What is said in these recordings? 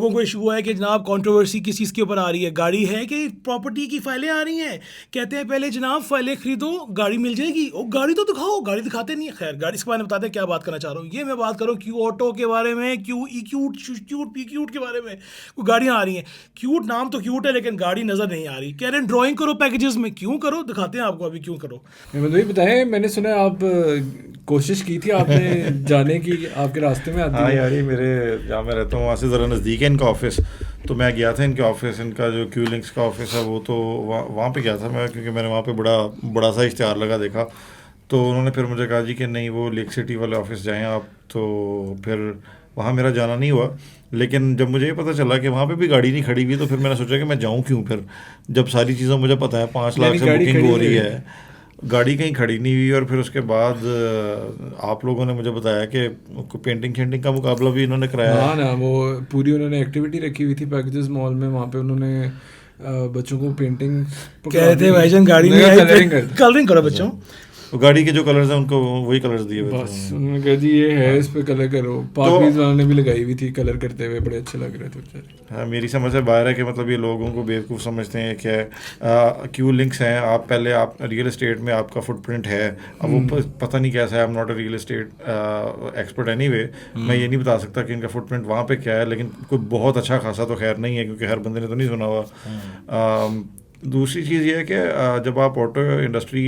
لوگوں کو ایشو ہوا ہے کہ جناب کنٹروورسی کس چیز کے اوپر آ رہی ہے, گاڑی ہے کہ پراپرٹی کی فائلیں آ رہی ہیں. کہتے ہیں پہلے جناب فائلیں خریدو گاڑی مل جائے گی, اور گاڑی تو دکھاؤ, گاڑی دکھاتے نہیں. خیر گاڑی اس کے بارے میں بتاتے ہیں کیا بات کرنا چاہ رہا ہوں. یہ میں بات کروں کیو آٹو کے بارے میں, کیو ای کیوٹ, کیوٹ پی کیوٹ کے بارے میں. کوئی گاڑیاں آ رہی ہیں, کیوٹ نام تو کیوٹ ہے لیکن گاڑی نظر نہیں آ رہی. کہہ رہے ہیں ڈرائنگ کرو پیکیجز میں, کیوں کرو, دکھاتے ہیں آپ کو ابھی کیوں کرو. بھائی بتائیں, میں نے سنا آپ کوشش کی تھی آپ نے جانے کی, آپ کے راستے میں آتی ہے. ہاں یار یہ میرے جہاں میں رہتا ہوں وہاں سے ذرا نزدیک ہے ان کا آفس, تو میں گیا تھا ان کے آفس, ان کا جو کیو لنکس کا آفس ہے وہ, تو وہاں پہ گیا تھا میں, کیونکہ میں نے وہاں پہ بڑا سا اشتہار لگا دیکھا. تو انہوں نے پھر مجھے کہا جی کہ نہیں وہ لیک سٹی والے آفس جائیں آپ. تو پھر وہاں میرا جانا نہیں ہوا. لیکن جب مجھے یہ پتہ چلا کہ وہاں پہ بھی گاڑی نہیں کھڑی ہوئی, تو پھر میں نے سوچا کہ میں جاؤں کیوں پھر, جب ساری چیزیں مجھے پتہ ہے 5 لاکھ سے بکنگ ہو رہی ہے, گاڑی کہیں کھڑی نہیں ہوئی. اور پھر اس کے بعد آپ لوگوں نے مجھے بتایا کہ پینٹنگ شینٹنگ کا مقابلہ بھی انہوں نے کرایا. ہاں نا, وہ پوری انہوں نے ایکٹیویٹی رکھی ہوئی تھی پیکیجز مال میں, وہاں پہ انہوں نے بچوں کو پینٹنگ کہتے ہیں بھائی جان گاڑی میں کلرنگ کرو بچوں, گاڑی کے جو کلرز ہیں ان کو وہی کلرز دیے ہوئے بس. انہوں نے کہا جی یہ ہے اس پہ کلر کرو. پاکیز والوں نے بھی لگائی ہوئی تھی کلر کرتے ہوئے, بڑے اچھے لگ رہے تھے. ہاں میری سمجھ سے باہر ہے کہ مطلب یہ لوگوں کو بیوقوف سمجھتے ہیں کہ کیو لنکس ہیں, آپ پہلے آپ ریئل اسٹیٹ میں آپ کا فٹ پرنٹ ہے. اب وہ پتہ نہیں کیسا ہے, I am not a real estate expert any way, میں یہ نہیں بتا سکتا کہ ان کا فٹ پرنٹ وہاں پہ کیا ہے, لیکن کوئی بہت اچھا خاصا تو خیر نہیں ہے, کیونکہ ہر بندے نے تو نہیں سنا ہوا. دوسری چیز یہ ہے کہ جب آپ آٹو انڈسٹری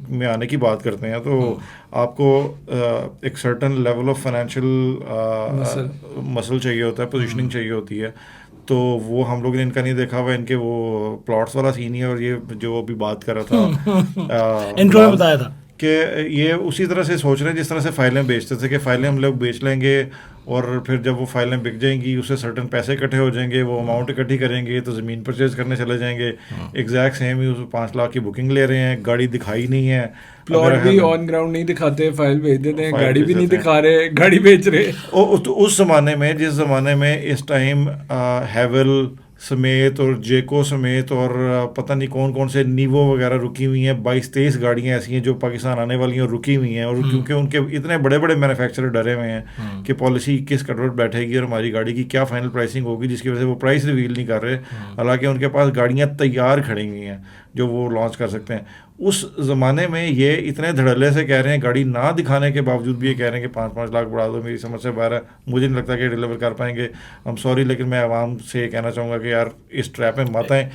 میں آنے کی بات کرتے ہیں تو آپ کو ایک سرٹن لیول آف فائنینشیل مسل چاہیے ہوتا ہے, پوزیشننگ چاہیے ہوتی ہے. تو وہ ہم لوگ نے ان کا نہیں دیکھا ہوا, ان کے وہ پلاٹس والا سین ہی ہے. اور یہ جو ابھی بات کر رہا تھا انٹرو میں بتایا تھا کہ یہ اسی طرح سے سوچ رہے ہیں جس طرح سے فائلیں بیچتے تھے, کہ فائلیں ہم لوگ بیچ لیں گے اور پھر جب وہ فائلیں بک جائیں گی اس سے سرٹن پیسے اکٹھے ہو جائیں گے, وہ اماؤنٹ اکٹھی کریں گے تو زمین پرچیز کرنے چلے جائیں گے. ایگزیکٹ سیم ہی اس 5 لاکھ کی بکنگ لے رہے ہیں, گاڑی دکھائی نہیں ہے, پلاٹ بھی آن گراؤنڈ نہیں دکھاتے, فائل بھیج دیتے ہیں, گاڑی بھی نہیں دکھا رہے, گاڑی بیچ رہے. اس زمانے میں, جس زمانے میں اس ٹائم ہیول سمیت اور جیکو سمیت اور پتہ نہیں کون کون سے نیوو وغیرہ رکی ہوئی ہیں, 22-23 گاڑیاں ایسی ہیں جو پاکستان آنے والی ہیں اور رکی ہوئی ہیں. اور کیونکہ ان کے اتنے بڑے بڑے مینوفیکچرر ڈرے ہوئے ہیں کہ پالیسی کس کروٹ بیٹھے گی اور ہماری گاڑی کی کیا فائنل پرائسنگ ہوگی, جس کی وجہ سے وہ پرائس ریویل نہیں کر رہے, حالانکہ ان کے پاس گاڑیاں تیار کھڑی ہوئی ہیں جو وہ لانچ کر سکتے ہیں. اس زمانے میں یہ اتنے دھڑلے سے کہہ رہے ہیں, گاڑی نہ دکھانے کے باوجود بھی یہ کہہ رہے ہیں کہ 5-5 لاکھ بڑھا دو. میری سمجھ سے باہر ہے, مجھے نہیں لگتا کہ ڈیلیور کر پائیں گے. ہم سوری, لیکن میں عوام سے یہ کہنا چاہوں گا کہ یار اس ٹریپ میں مت آئیں.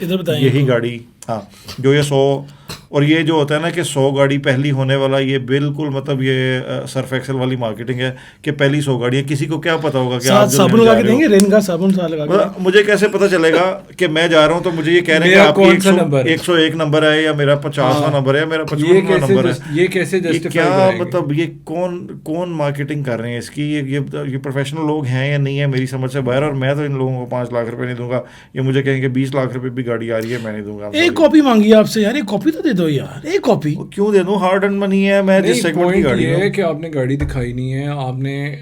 یہی گاڑی, ہاں جو یہ 100 اور یہ جو ہوتا ہے نا کہ 100 گاڑی پہلی ہونے والا, یہ بالکل مطلب یہ سرف ایکسل والی مارکیٹنگ ہے کہ پہلی 100 گاڑیاں, کسی کو کیا پتا ہوگا کہ آپ صابن لگا کے دیں گے, رین کا صابن لگا کے, مجھے کیسے پتا چلے گا کہ میں جا رہا ہوں تو مجھے یہ کہہ رہے ہیں کہ آپ کی 101 نمبر ہے یا میرا 50واں نمبر ہے یا میرا 55واں نمبر ہے. یہ کیسے کیا مطلب یہ کون مارکیٹنگ کر رہے ہیں اس کی, یہ پروفیشنل لوگ ہیں یا نہیں ہے, میری سمجھ سے باہر. اور میں تو ان لوگوں کو 5 لاکھ روپے نہیں دوں گا, یہ مجھے کہیں گے 20 لاکھ روپے بھی گاڑی آ رہی ہے, میں نہیں دوں گا. ایک کاپی مانگی آپ سے, یار ایک کاپی تو دے دو یار, ایک کاپی کیوں دے دوں, ہارڈ ارن منی ہے. میں جس سیگمنٹ کی گاڑی ہے کہ آپ نے گاڑی دکھائی نہیں ہے, آپ نے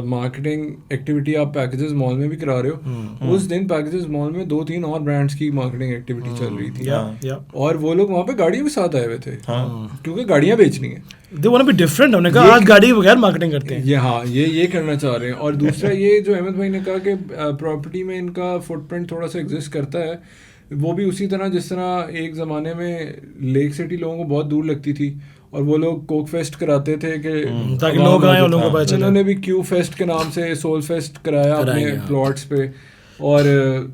مارکیٹنگ ایکٹیویٹی آپ پیکیجز مال میں بھی کرا رہے ہو. اس دن پیکیجز مال میں 2-3 اور برانڈس کی مارکیٹنگ ایکٹیویٹی چل رہی تھی, اور وہ لوگ وہاں پہ گاڑیوں کے ساتھ آئے ہوئے تھے, کیونکہ گاڑیاں بیچنی ہیں. They want to be different, انہوں نے کہا آج گاڑی بغیر مارکیٹنگ کرتے ہیں. ہاں یہ کرنا چاہ رہے ہیں. اور دوسرا یہ جو احمد بھائی نے کہا کہ پراپرٹی میں ان کا فٹ پرنٹ تھوڑا سا ایگزسٹ کرتا ہے, وہ بھی اسی طرح جس طرح ایک زمانے میں لیک سٹی لوگوں کو بہت دور لگتی تھی اور وہ لوگ کوک فیسٹ کراتے تھے کہ تاکہ لوگ آئیں, ان لوگوں کو پتہ چلے. انہوں نے بھی کیو فیسٹ کے نام سے سول فیسٹ کرایا اپنے پلاٹس پہ, اور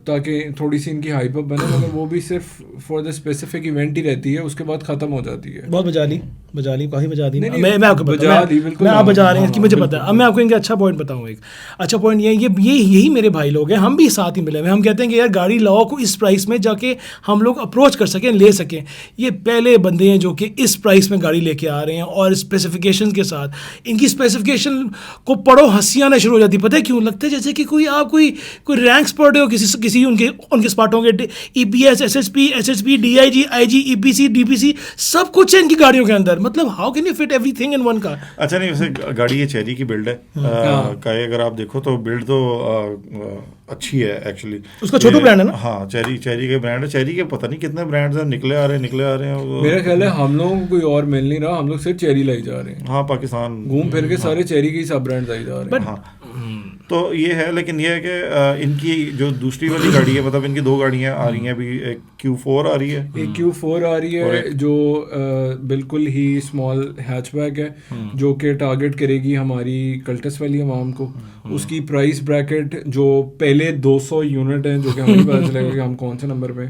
تاکہ تھوڑی سی ان کی ہائپ اپ بنے, مگر وہ بھی صرف فار دا اسپیسیفک ایونٹ ہی رہتی ہے, اس کے بعد ختم ہو جاتی ہے. بہت بجا لی کافی بجا دی. میں آپ کو میں آپ بجا رہے ہیں کہ مجھے پتا ہے. اب میں آپ کو ان کا اچھا پوائنٹ بتاؤں. ایک اچھا پوائنٹ یہی میرے بھائی لوگ ہیں, ہم بھی ساتھ ہی ملے ہوئے. ہم کہتے ہیں کہ یار گاڑی لاؤ کو اس پرائس میں جا کے ہم لوگ اپروچ کر سکیں, لے سکیں. یہ پہلے بندے ہیں جو کہ اس پرائس میں گاڑی لے کے آ رہے ہیں اور اسپیسیفکیشن کے ساتھ. ان کی اسپیسیفکیشن کو پڑھو ہنسی آنا شروع ہو جاتی ہے. پتہ ہے کیوں لگتا ہے جیسے کہ آپ کوئی رینکس پڑھ رہے ہو کسی ان کے اسپاٹوں کے, E P S, S S P, D I G, I G, E P C, D P C, سب کچھ ہے ان کی گاڑیوں کے اندر. مطلب how can you fit everything in one car. اچھا نہیں, ویسے گاڑی یہ چیری کی بلڈ ہے, اگر آپ دیکھو تو بلڈ تو اچھی ہے ایکچولی. اس کا چھوٹا برانڈ ہے نا. ہاں چیری کے برانڈ ہے. چیری کے پتہ نہیں کتنے برانڈز ہیں, نکلے آ رہے ہیں. میرا خیال ہے ہم لوگوں کو کوئی اور مل نہیں رہا, ہم لوگ صرف چیری لائی جا رہے ہیں. ہاں پاکستان گھوم پھر کے سارے چیری کے سب برانڈز آئی جا رہے ہیں. تو یہ ہے. لیکن یہ ہے کہ ان کی جو دوسری والی گاڑی ہے, مطلب ان کی 2 گاڑیاں آ رہی ہیں ابھی, ایک Q4 آ رہی ہے, ایک Q4 آ رہی ہے جو بالکل ہی اسمال ہیچ بیک ہے, جو کہ ٹارگٹ کرے گی ہماری کلٹس والی عوام کو. اس کی پرائس بریکٹ جو پہلے 200 یونٹ ہیں, جو کہ ہمیں پتہ چلے گا کہ ہم کون سے نمبر پہ,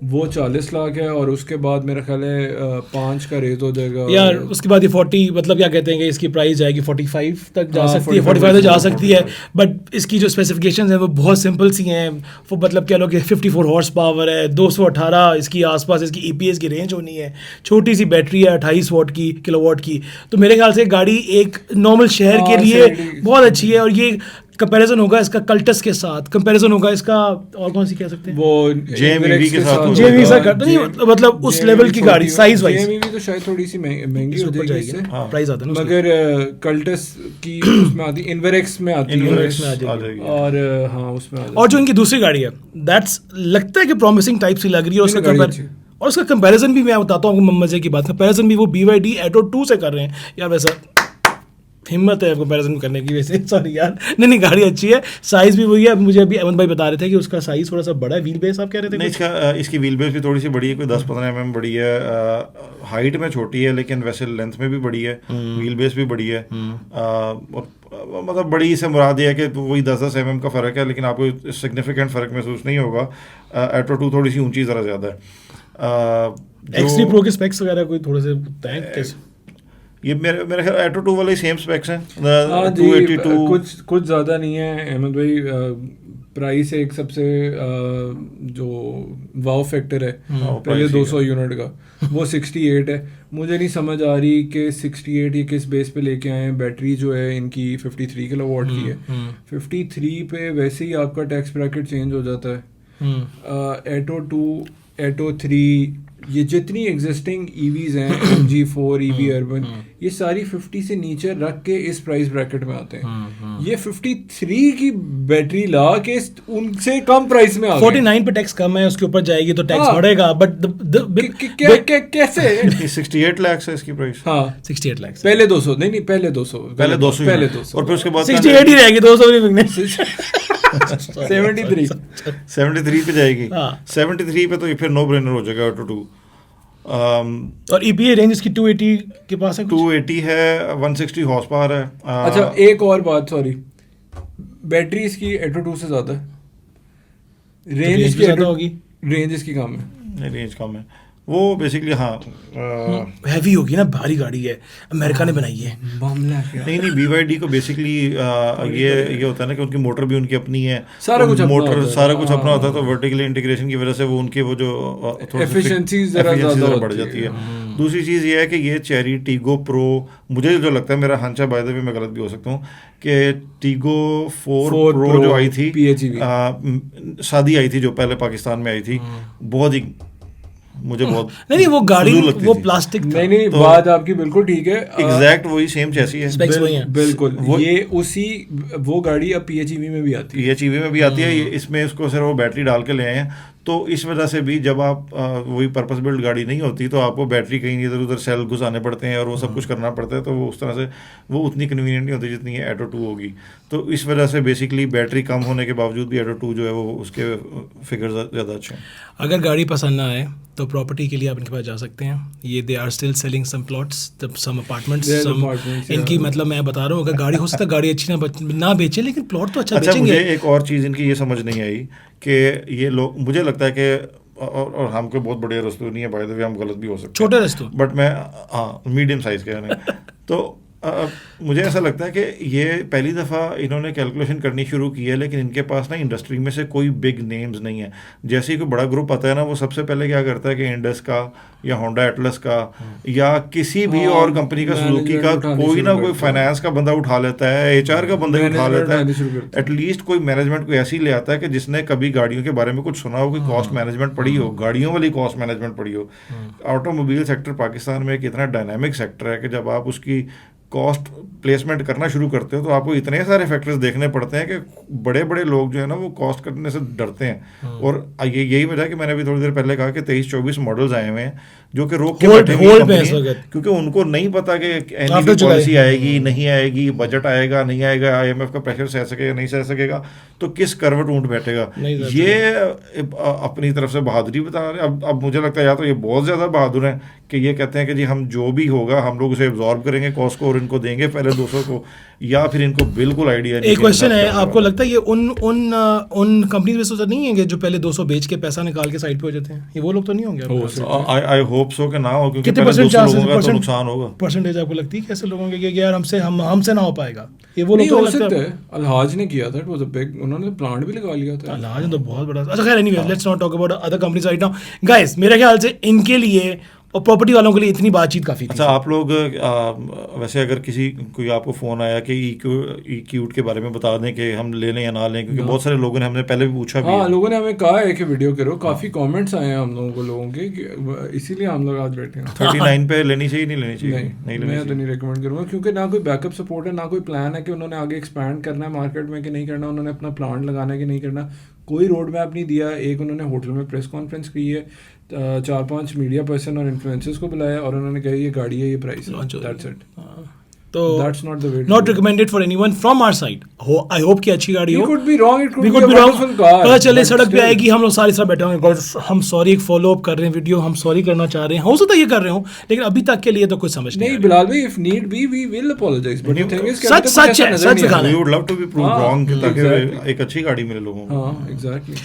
وہ 40 لاکھ ہے. اور اس کے بعد میرا خیال ہے 5 کا ریٹ ہو جائے گا یار. اس کے بعد یہ 40 مطلب کیا کہتے ہیں کہ اس کی پرائز جائے گی 45 تک جا سکتی ہے, 45 تک جا سکتی ہے. بٹ اس کی جو اسپیسیفکیشنز ہیں وہ بہت سمپل سی ہیں. وہ مطلب کہہ لو کہ 54 ہارس پاور ہے, 218 اس کی آس پاس اس کی EPS کی رینج ہونی ہے, چھوٹی سی بیٹری ہے 28 واٹ کی, کلو واٹ کی. تو میرے خیال سے گاڑی ایک نارمل شہر کے لیے بہت اچھی ہے. اور یہ کمپیریزن ہوگا اس کا کلٹس کے ساتھ, کمپیریزن ہوگا اس کا اور کون سی کہہ سکتے ہیں, وہ JMEV کے ساتھ. JMEV سے کرتا نہیں, مطلب اس لیول کی گاڑی سائز وائز. JMEV تو شاید تھوڑی سی مہنگی ہو جائے گی, پرائز آتا ہے نا, مگر کلٹس کی اس میں آتی, انویریکس میں آتی ہے, اور ہاں اس میں. اور جو ان کی دوسری گاڑی ہے دیٹس لگتا ہے کہ پرومسنگ ٹائپ سی لگ رہی ہے. اور اس کا کمپیریزن بھی میں بتاتا ہوں آپ کو مزے کی بات, کمپیریزن بھی وہ BYD Atto 2 سے کر رہے ہیں. یار ویسا ہمت ہے کمپیریزن کرنے کی, ویسے سوری یار, نہیں گاڑی اچھی ہے, سائز بھی وہی ہے. مجھے ابھی احمد بھائی بتا رہے تھے کہ اس کا سائز تھوڑا سا بڑا ہے, ویل بیس آپ کہہ رہے تھے. نہیں, اس کی ویل بیس بھی تھوڑی سی بڑی ہے, کوئی 10-15 mm بڑی ہے. ہائٹ میں چھوٹی ہے لیکن ویسے لینتھ میں بھی بڑی ہے, ویل بیس بھی بڑی ہے. مطلب بڑی سے مراد یہ ہے کہ وہی 10-10 mm کا فرق ہے, لیکن آپ کو سگنیفیکینٹ فرق محسوس نہیں ہوگا. Atto 2 تھوڑی سی اونچی ذرا زیادہ ہے. X3 Pro کے اسپیکس وغیرہ کوئی تھوڑے سے کیسے, یہ میرے خیال Atto 2 والے سیم اسپیکس ہیں, 282. کچھ زیادہ نہیں ہے احمد بھائی. پرائس ایک سب سے جو واو فیکٹر ہے پہلے 200 یونٹ کا, وہ 68 ہے. مجھے نہیں سمجھ آ رہی کہ 68 یہ کس بیس پہ لے کے آئے ہیں. بیٹری جو ہے ان کی 53 کلو واٹ کی ہے. 53 پہ ویسے ہی آپ کا ٹیکس بریکٹ چینج ہو جاتا ہے. Atto 2, Atto 3, یہ جتنی ایگزسٹنگ EVs ہیں, MG4 EV اربن, یہ ساری 50 سے نیچے رکھ کے اس پرائز بریکٹ میں آتے ہیں. یہ 53 کی بیٹری لا کے ان سے کم پرائز میں آ گئے. 49 پہ ٹیکس کم ہے, اس کے اوپر جائے گی تو ٹیکس بڑھے گا. بٹ کیسے 68 لاکھ ہے اس کی پرائس. ہاں 68 لاکھ, پہلے 200 نہیں, پہلے 200 اور پھر اس کے بعد 68 ہی رہے گی, 200 نہیں بکنے. 73 پہ جائے گی. 73 پہ تو یہ پھر نو برینر ہو جائے گا Atto 2. اور EPA رینج اس کی 280 کے پاس ہے, 280 ہے, 160 ہارس پاور ہے. اچھا ایک اور بات, سوری, بیٹری اس کی Atto 2 سے زیادہ ہے, رینج اس کی زیادہ ہوگی, رینج اس کی کم ہے. رینج کم ہے وہ بیسکلی. ہاں ہیوی ہوگی نا, بھاری گاڑی ہے, امریکہ نے بنائی ہے. نہیں BYD کو بیسکلی یہ ہوتا ہے نا کہ ان کی موٹر بھی ان کی اپنی ہے, سارا کچھ اپنا ہوتا ہے. تو ورٹیکل انٹیگریشن کی وجہ سے وہ ان کے وہ جو ایفیشنسی بڑھ جاتی ہے. دوسری چیز یہ ہے کہ یہ چیری ٹیگو پرو, مجھے جو لگتا ہے, میرا ہنچا بائی دا وے میں غلط بھی ہو سکتا ہوں, کہ ٹیگو 4 پرو جو آئی تھی, سادی آئی تھی جو پہلے پاکستان میں آئی تھی, بہت ہی مجھے بہت نہیں وہ گاڑی وہ پلاسٹک, نہیں بات آپ کی بالکل ٹھیک ہے, ایگزیکٹ وہی سیم چیسی ہے بالکل. یہ اسی وہ گاڑی اب PHEV میں بھی آتی ہے, PHEV میں بھی آتی ہے. اس میں اس کو صرف وہ بیٹری ڈال کے لے آئے ہیں. تو اس وجہ سے بھی جب آپ وہی پرپز بلڈ گاڑی نہیں ہوتی تو آپ کو بیٹری کہیں ادھر ادھر سیل گھسانے پڑتے ہیں اور وہ سب کچھ کرنا پڑتا ہے. تو وہ اس طرح سے وہ اتنی کنوینئنٹ نہیں ہوتی جتنی یہ Atto 2 ہوگی. تو اس وجہ سے بیسکلی بیٹری کم ہونے کے باوجود بھی Atto 2 جو ہے وہ اس کے فگر زیادہ اچھے ہیں. اگر گاڑی پسند نہ آئے تو پراپرٹی کے لیے آپ ان کے پاس جا سکتے ہیں. یہ they are still selling some plots, some apartments, ان کی مطلب میں بتا رہا ہوں اگر گاڑی ہو سکتا ہے گاڑی اچھی نہ بیچیں لیکن پلاٹ تو اچھا بیچیں گے. مجھے ایک اور چیز ان کی یہ سمجھ نہیں آئی کہ یہ لوگ, مجھے لگتا ہے کہ اور ہم کو بہت بڑے رستوں نہیں ہے, بائی دا وے ہم غلط بھی ہو سکتے ہیں, چھوٹے رستوں, بٹ میں ہاں میڈیم سائز کے ہیں. تو مجھے ایسا لگتا ہے کہ یہ پہلی دفعہ انہوں نے کیلکولیشن کرنی شروع کی ہے, لیکن ان کے پاس نا انڈسٹری میں سے کوئی بگ نیمز نہیں ہے. جیسے ہی کوئی بڑا گروپ آتا ہے نا, وہ سب سے پہلے کیا کرتا ہے کہ انڈس کا یا ہونڈا ایٹلس کا یا کسی بھی اور کمپنی کا, سوزوکی کا, کوئی نہ کوئی فائنانس کا بندہ اٹھا لیتا ہے, HR کا بندہ اٹھا لیتا ہے, ایٹ لیسٹ کوئی مینجمنٹ کوئی ایسی لے آتا ہے کہ جس نے کبھی گاڑیوں کے بارے میں کچھ سنا ہو, کوئی کاسٹ مینجمنٹ پڑھی ہو, گاڑیوں والی کاسٹ مینجمنٹ پڑھی ہو. آٹو موبائل سیکٹر پاکستان میں ایک اتنا ڈائنامک سیکٹر ہے کہ جب آپ اس کی کاسٹ پلیسمنٹ کرنا شروع کرتے ہو تو آپ کو اتنے سارے فیکٹرز دیکھنے پڑتے ہیں کہ بڑے بڑے لوگ جو ہے نا وہ کاسٹ کرنے سے ڈرتے ہیں. اور یہی وجہ ہے کہ میں نے ابھی تھوڑی دیر پہلے کہا کہ 23-24 ماڈلز آئے ہوئے ہیں جو کہ روک کے بیٹھے ہوئے, کیونکہ ان کو نہیں پتا کہ پالیسی آئے گی نہیں آئے گی, بجٹ آئے گا نہیں آئے گا, IMF کا پریشر سہ سکے گا نہیں سہ سکے گا, تو کس کروٹ اونٹ بیٹھے گا. یہ اپنی طرف سے بہادری بتا رہے ہیں. اب مجھے لگتا ہے یا تو یہ بہت زیادہ بہادر ہیں کہ یہ کہتے ہیں کہ جی ہم جو بھی ہوگا ہم لوگ اسے ابزارب کریں گے کاسٹ کو اور ان کو دیں گے پہلے 200 کو, یا پھر ان کو بالکل آئیڈیا نہیں. ایک کوشچن ہے, آپ کو لگتا ہے یہ ان کمپنیز میں سے نہیں ہیں کہ جو پہلے 200 بیچ کے پیسہ نکال کے سائڈ پہ ہو جاتے ہیں, یہ وہ لوگ تو نہیں ہوں گے؟ آئی ہوپ سو کہ نہ ہو, کیونکہ کتنے نقصان ہوگا. پرسنٹیج آپ کو لگتی ہے کیسے لوگوں کے کہ یار ہم سے نہ ہو پائے گا؟ یہ وہ لوگ ہو سکتے ہیں. الحاج نے کیا تھا, اٹ واز اے بگ, انہوں نے پلانٹ بھی لگا لیا تھا. الحاج نے تو بہت بڑا. اچھا خیر, any way let's not talk about other companies right now. Guys میرے خیال سے ان کے لیے اور پراپرٹی والوں کے لیے اتنی بات چیت کافی تھی. اچھا آپ لوگ ویسے اگر کوئی آپ کو فون آیا کہ ای کیوٹ کے بارے میں بتا دیں کہ ہم لے لیں یا نہ لیں, کیونکہ بہت سارے لوگوں نے ہم نے پہلے بھی پوچھا بھی. ہاں لوگوں نے ہمیں کہا ہے کہ ویڈیو کرو, کافی کامنٹس آئے ہیں ہم لوگوں کے, اسی لیے ہم لوگ آج بیٹھے ہیں. 39 پہ لینی چاہیے نہیں لینی چاہیے؟ نہیں میں تو نہیں ریکمینڈ کروں گا, کیونکہ نہ کوئی بیک اپ سپورٹ ہے, نہ کوئی پلان ہے کہ انہوں نے آگے ایکسپینڈ کرنا ہے مارکیٹ میں کہ نہیں کرنا, انہوں نے اپنا پلانٹ لگانا ہے کہ نہیں کرنا, کوئی روڈ میپ نہیں دیا. ایک انہوں نے ہوٹل میں پریس کانفرنس کی ہے, 4-5 میڈیا پرسن اور انفلوئنسرز کو بلایا اور انہوں نے کہا یہ گاڑی ہے, یہ پرائس ہے, دیٹس اٹ. تو not recommended for anyone from our side. I hope کہ اچھی گاڑی ہو. We could be wrong, it could be wrong. پتہ چلے سڑک پہ آئے گی, ہم لوگ سارے بیٹھے ہوں گے, ہم سوری ایک فالو اپ کر رہے ہیں ویڈیو, ہم سوری کرنا چاہ رہے ہیں, ہو سکتا ہے یہ کر رہے ہوں, لیکن ابھی تک کے لیے تو کوئی سمجھ نہیں. بلال بھائی, if need be we will apologize, but the thing is سچ ہے, سچ دکھانا ہے. We would love to be proved wrong تاکہ ایک اچھی گاڑی ملے لوگوں کو. ہاں exactly.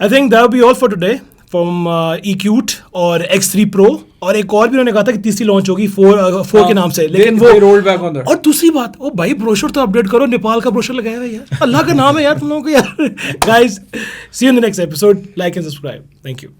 I think that will be all for today from eCute اور X3 Pro, اور ایک اور بھی انہوں نے کہا تھا کہ تیسری لانچ ہوگی 4 کے نام سے, لیکن وہ اور دوسری بات, او بھائی بروشر تو اپڈیٹ کرو, نیپال کا بروشر لگایا ہوا ہے یار, اللہ کا نام ہے یار تم لوگوں کو یار. Guys see you in the next episode, like and subscribe, thank you.